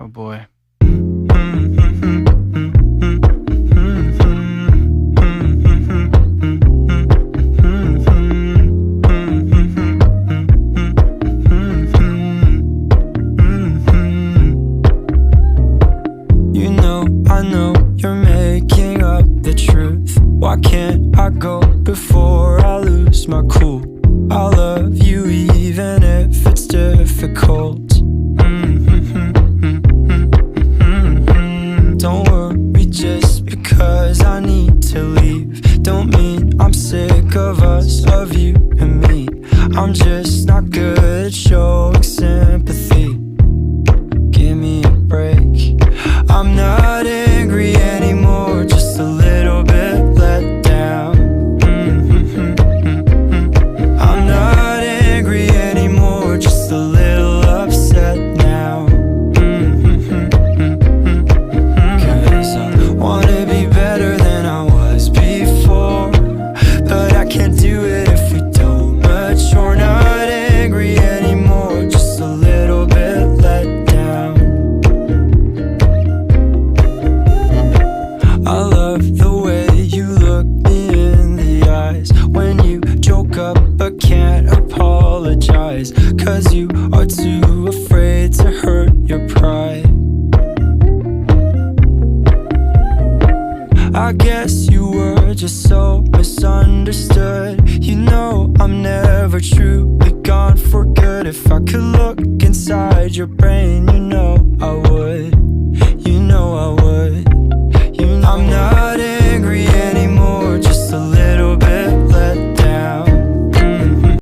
Oh boy. You know, I know you're making up the truth. Why can't I go before I lose my cool? I love you even if it's difficult. Don't worry just because I need to leave. Don't mean I'm sick of us, of you and me. I'm just not good at showing sympathy. Give me a break. I'm not angry anymore, just a little bit let down. I'm not angry anymore, just a little upset now. 'Cause I wanna be better than I was before, but I can't do it if we don't mature. Not angry anymore, just a little bit let down. I love the way you look me in the eyes when you joke up but can't apologize, 'cause you are too afraid to hurt your pride. I guess you were just so misunderstood. You know I'm never truly gone for good. If I could look inside your brain, you